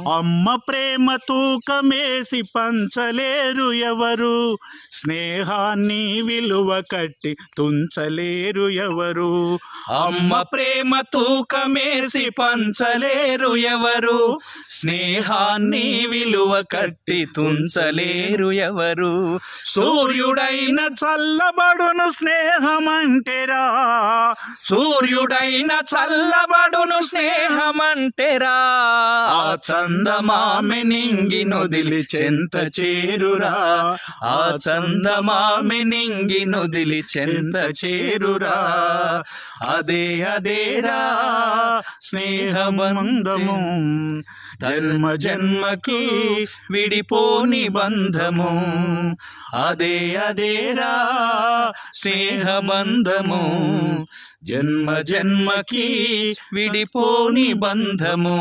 అమ్మ ప్రేమ తూకమేసి పంచలేరు ఎవరు, స్నేహాన్ని విలువ కట్టి తుంచలేరు ఎవరు. అమ్మ ప్రేమ తూకమేసి పంచలేరు ఎవరు, స్నేహాన్ని విలువ కట్టి తుంచలేరు ఎవరు. సూర్యుడైన చల్లబడును స్నేహమంటెరా, సూర్యుడైన చల్లబడును స్నేహమంటెరా. ఆ చందమామె నింగి నొదిలి చెంత చేరురా, ఆ చందమామె నింగి నొదిలి చెంత చేరురా. అదే అదేరా స్నేహబంధము, జన్మ జన్మకి విడిపోని బంధము. అదే అదేరా స్నేహబంధము, జన్మ జన్మకి విడిపోని బంధము.